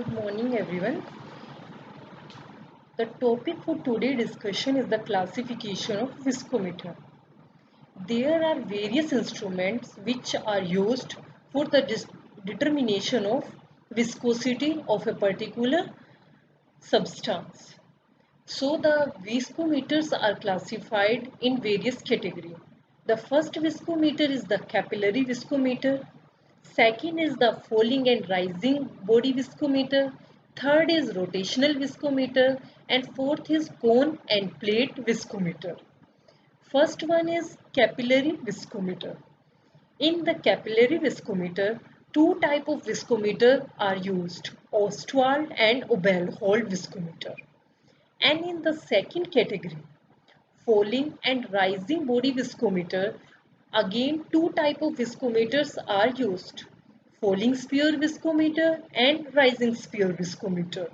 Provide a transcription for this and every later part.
Good morning, everyone. The topic for today's discussion is the classification of viscometer. There are various instruments which are used for the determination of viscosity of a particular substance. So the viscometers are classified in various categories. The first viscometer is the capillary viscometer. Second is the falling and rising body viscometer. Third is rotational viscometer. And fourth is cone and plate viscometer. First one is capillary viscometer. In the capillary viscometer, two types of viscometer are used, Ostwald and Oberthold viscometer. And in the second category, falling and rising body viscometer, again two types of viscometers are used, falling sphere viscometer and rising sphere viscometer.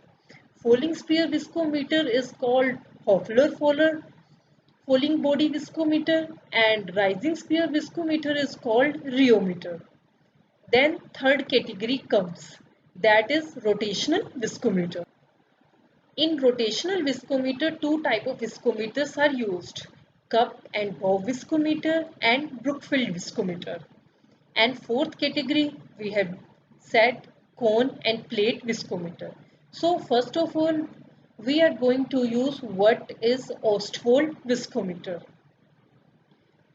Falling sphere viscometer is called Hoffler-Fowler falling body viscometer and rising sphere viscometer is called rheometer. Then third category comes, that is rotational viscometer. In rotational viscometer, two types of viscometers are used, cup and bow viscometer and Brookfield viscometer. And fourth category, we have said cone and plate viscometer. So first of all, we are going to use what is Ostwald viscometer.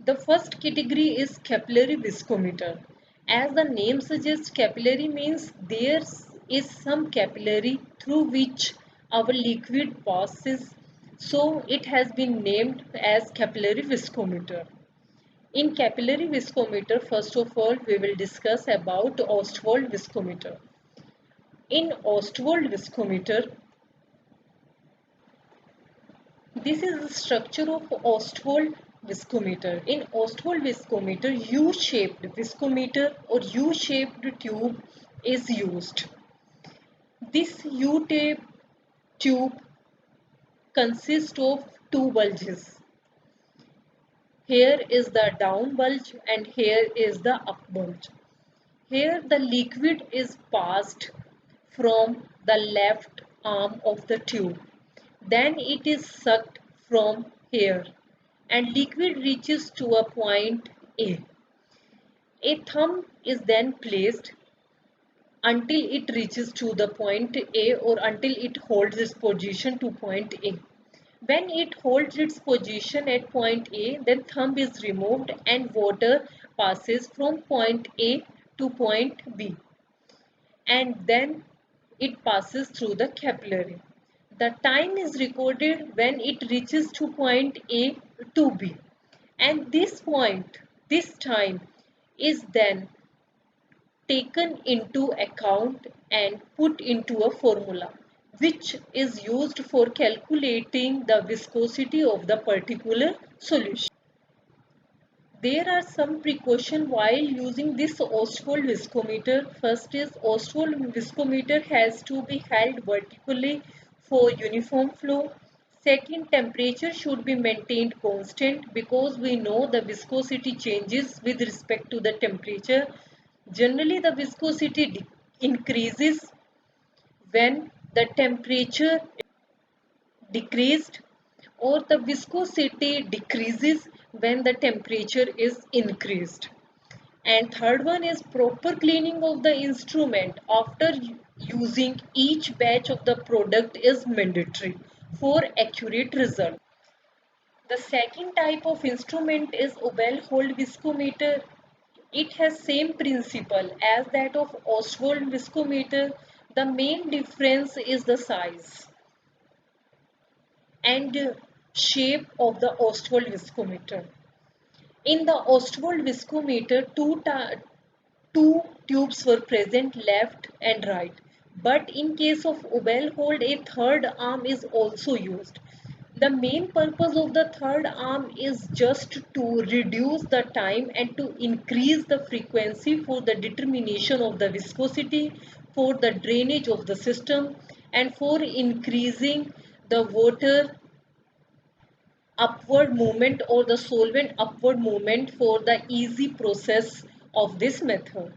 The first category is capillary viscometer. As the name suggests, capillary means there is some capillary through which our liquid passes. So it has been named as capillary viscometer. In capillary viscometer, first of all, we will discuss about Ostwald viscometer. In Ostwald viscometer, this is the structure of Ostwald viscometer. In Ostwald viscometer, U-shaped viscometer or U-shaped tube is used. This U-shaped tube consists of two bulges. Here is the down bulge and here is the up bulge. Here the liquid is passed from the left arm of the tube. Then it is sucked from here and liquid reaches to a point A. A thumb is then placed until it reaches to the point A or until it holds its position to point A. When it holds its position at point A, then thumb is removed and water passes from point A to point B. And then it passes through the capillary. The time is recorded when it reaches to point A to B. And this point, this time is then taken into account and put into a formula which is used for calculating the viscosity of the particular solution. There are some precautions while using this Ostwald viscometer. First is Ostwald viscometer has to be held vertically for uniform flow. Second, temperature should be maintained constant because we know the viscosity changes with respect to the temperature. Generally, the viscosity increases when the temperature decreased or the viscosity decreases when the temperature is increased. And third one is proper cleaning of the instrument after using each batch of the product is mandatory for accurate result. The second type of instrument is Oberthold viscometer. It has same principle as that of Ostwald viscometer. The main difference is the size and shape of the Ostwald viscometer. In the Ostwald viscometer, two tubes were present, left and right. But in case of Oberthold, a third arm is also used. The main purpose of the third arm is just to reduce the time and to increase the frequency for the determination of the viscosity, for the drainage of the system, and for increasing the water upward movement or the solvent upward movement for the easy process of this method.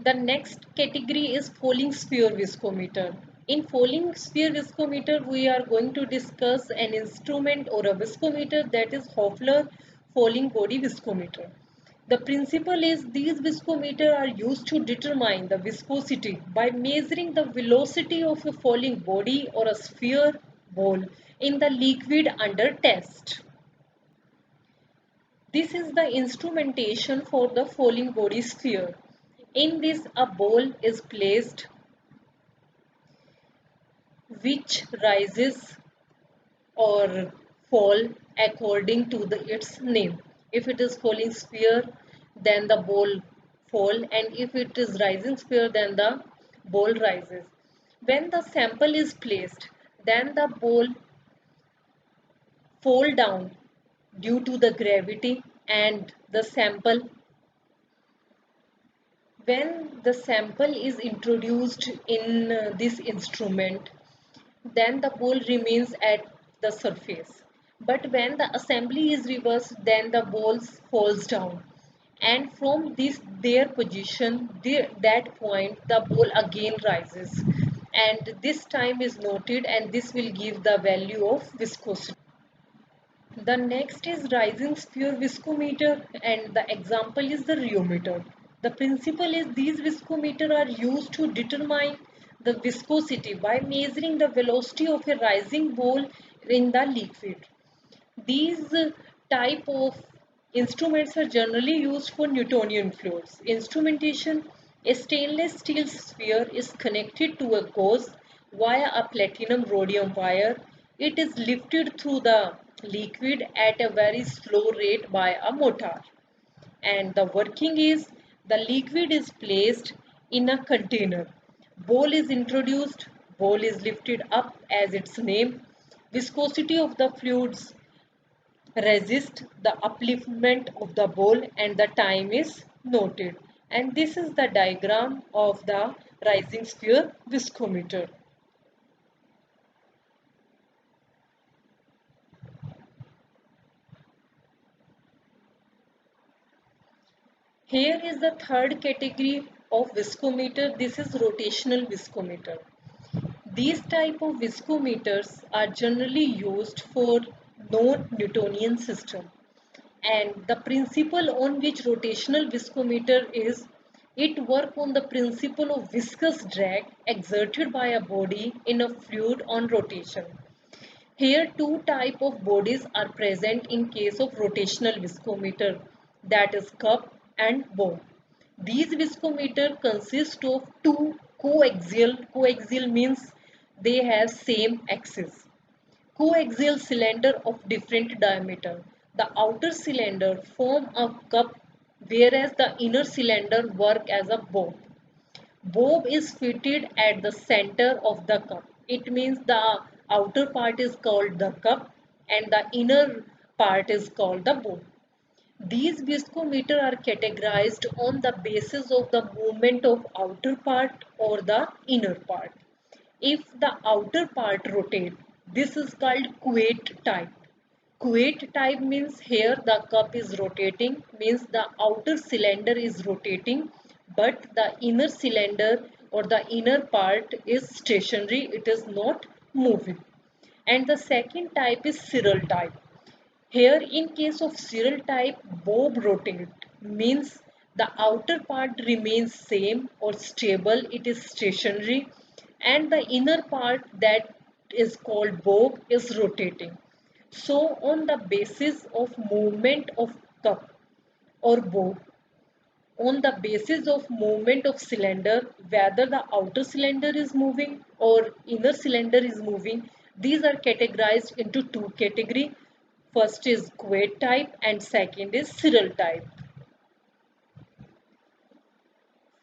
The next category is falling sphere viscometer. In falling sphere viscometer, we are going to discuss an instrument or a viscometer, that is Hoffler falling body viscometer. The principle is these viscometers are used to determine the viscosity by measuring the velocity of a falling body or a sphere ball in the liquid under test. This is the instrumentation for the falling body sphere. In this, a ball is placed which rises or fall according to its name. If it is falling sphere, then the ball fall, and if it is rising sphere, then the ball rises. When the sample is placed, then the ball fall down due to the gravity, and the sample, when the sample is introduced in this instrument, then the ball remains at the surface. But when the assembly is reversed, then the ball falls down. And from this their position, that point, the ball again rises. And this time is noted, and this will give the value of viscosity. The next is rising sphere viscometer, and the example is the rheometer. The principle is these viscometers are used to determine the viscosity by measuring the velocity of a rising ball in the liquid. These type of instruments are generally used for Newtonian fluids. Instrumentation: a stainless steel sphere is connected to a gauze via a platinum rhodium wire. It is lifted through the liquid at a very slow rate by a motor. And the working is, the liquid is placed in a container. Bowl is introduced, bowl is lifted up as its name. Viscosity of the fluids resist the upliftment of the bowl, and the time is noted. And this is the diagram of the rising sphere viscometer. Here is the third category of viscometer. This is rotational viscometer. These type of viscometers are generally used for non-Newtonian system. And the principle on which rotational viscometer is, it work on the principle of viscous drag exerted by a body in a fluid on rotation. Here two type of bodies are present in case of rotational viscometer, that is cup and bowl. These viscometer consist of two coaxial means they have same axis. Coaxial cylinder of different diameter. The outer cylinder form a cup, whereas the inner cylinder work as a bob. Bob is fitted at the center of the cup. It means the outer part is called the cup and the inner part is called the bob. These viscometers are categorized on the basis of the movement of outer part or the inner part. If the outer part rotates, this is called quate type. Quate type means here the cup is rotating, means the outer cylinder is rotating, but the inner cylinder or the inner part is stationary, it is not moving. And the second type is spiral type. Here in case of spiral type, bob rotate means the outer part remains same or stable, it is stationary, and the inner part, that is called bob, is rotating. So on the basis of movement of cup or bob, on the basis of movement of cylinder, whether the outer cylinder is moving or inner cylinder is moving, these are categorized into two categories. First is quade type and second is spiral type.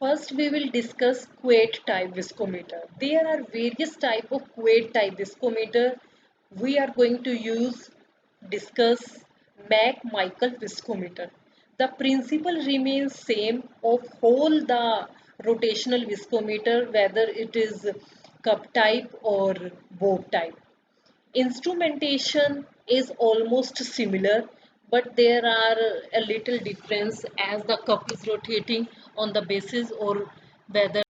First we will discuss quade type viscometer. There are various type of quade type viscometer. We are going to discuss Mac-Michael viscometer. The principle remains same of whole the rotational viscometer, whether it is cup type or bob type. Instrumentation is almost similar, but there are a little difference as the cup is rotating on the basis or whether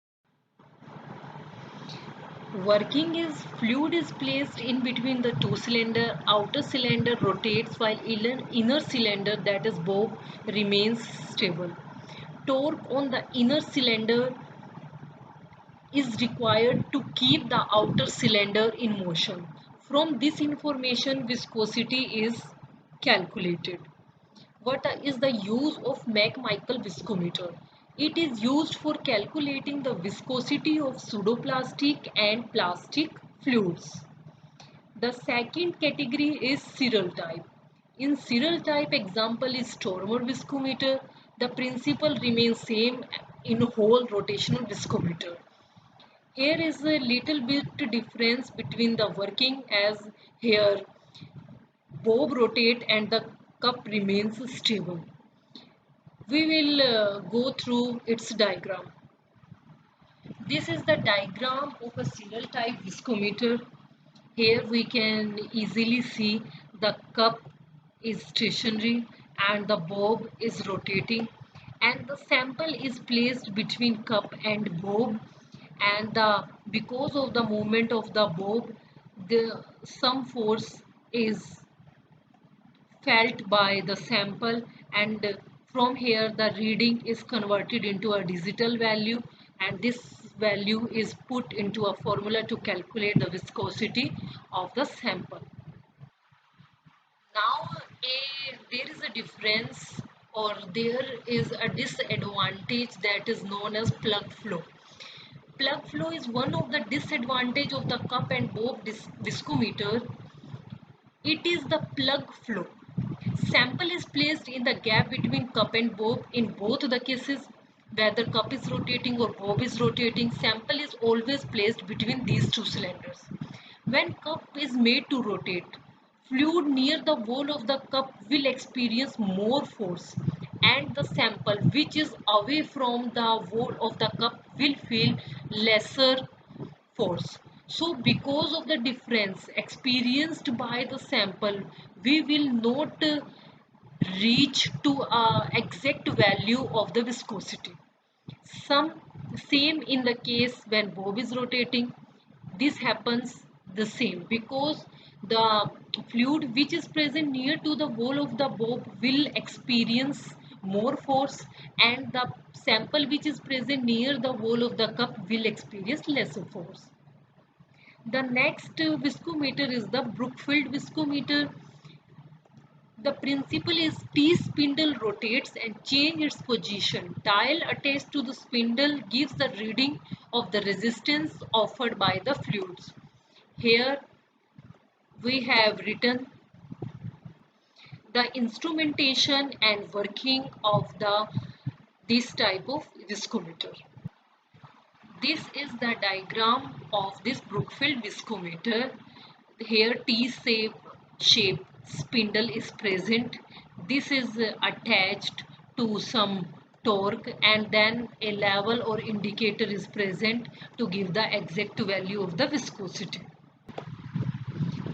working is fluid is placed in between the two cylinder, outer cylinder rotates while inner cylinder, that is bob, remains stable. Torque on the inner cylinder is required to keep the outer cylinder in motion. From this information, viscosity is calculated. What is the use of McMichael viscometer? It is used for calculating the viscosity of pseudoplastic and plastic fluids. The second category is serial type. In serial type, example is Stormer viscometer. The principle remains same in whole rotational viscometer. Here is a little bit difference between the working, as here bob rotate and the cup remains stable. We will go through its diagram. This is the diagram of a serial type viscometer. Here we can easily see the cup is stationary and the bob is rotating, and the sample is placed between cup and bob, and because of the movement of the bob, the some force is felt by the sample, and from here the reading is converted into a digital value, and this value is put into a formula to calculate the viscosity of the sample. Now there is a difference, or there is a disadvantage, that is known as plug flow. Plug flow is one of the disadvantage of the cup and bob viscometer. It is the plug flow. Sample is placed in the gap between cup and bob. In both the cases, whether cup is rotating or bob is rotating, sample is always placed between these two cylinders. When cup is made to rotate, fluid near the wall of the cup will experience more force, and the sample which is away from the wall of the cup will feel lesser force. So because of the difference experienced by the sample, we will not reach to a exact value of the viscosity. Some same in the case when bob is rotating, this happens the same, because the fluid which is present near to the wall of the bob will experience more force, and the sample which is present near the wall of the cup will experience lesser force. The next viscometer is the Brookfield viscometer. The principle is T spindle rotates and change its position. Dial attached to the spindle gives the reading of the resistance offered by the fluids. Here we have written the instrumentation and working of this type of viscometer. This is the diagram of this Brookfield viscometer. Here shape spindle is present. This is attached to some torque, and then a level or indicator is present to give the exact value of the viscosity.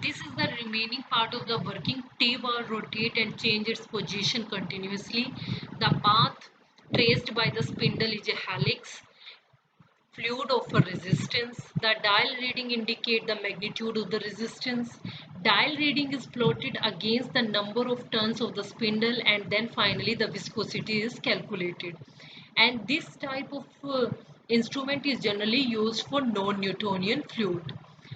This is the remaining part of the working. T-bar rotate and change its position continuously. The path traced by the spindle is a helix. Fluid offer resistance. The dial reading indicate the magnitude of the resistance. Dial reading is plotted against the number of turns of the spindle, and then finally the viscosity is calculated. And this type of instrument is generally used for non-Newtonian fluid.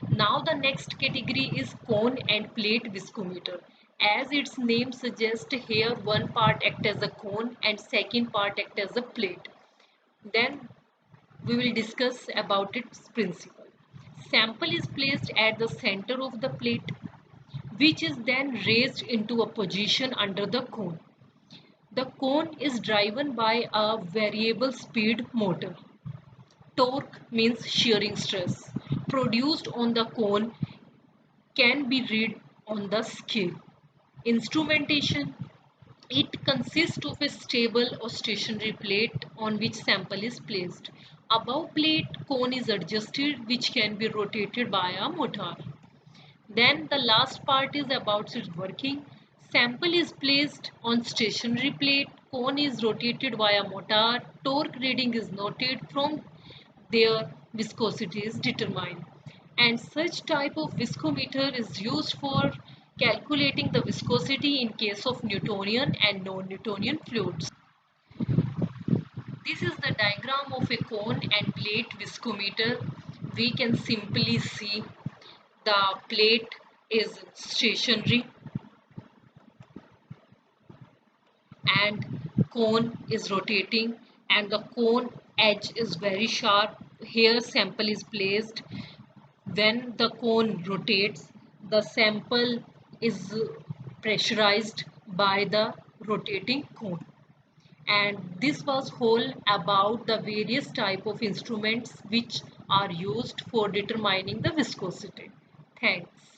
Now the next category is cone and plate viscometer. As its name suggests, here one part acts as a cone and second part acts as a plate. Then we will discuss about its principle. Sample is placed at the center of the plate, which is then raised into a position under the cone. The cone is driven by a variable speed motor. Torque means shearing stress produced on the cone can be read on the scale. Instrumentation, it consists of a stable or stationary plate on which sample is placed. Above plate, cone is adjusted, which can be rotated by a motor. Then the last part is about its working. Sample is placed on stationary plate, cone is rotated by a motor, torque reading is noted. From their viscosity is determined. And such type of viscometer is used for calculating the viscosity in case of Newtonian and non-Newtonian fluids. This is the diagram of a cone and plate viscometer. We can simply see the plate is stationary and cone is rotating, and the cone edge is very sharp. Here sample is placed. When the cone rotates, the sample is pressurized by the rotating cone. And this was whole about the various type of instruments which are used for determining the viscosity. Thanks.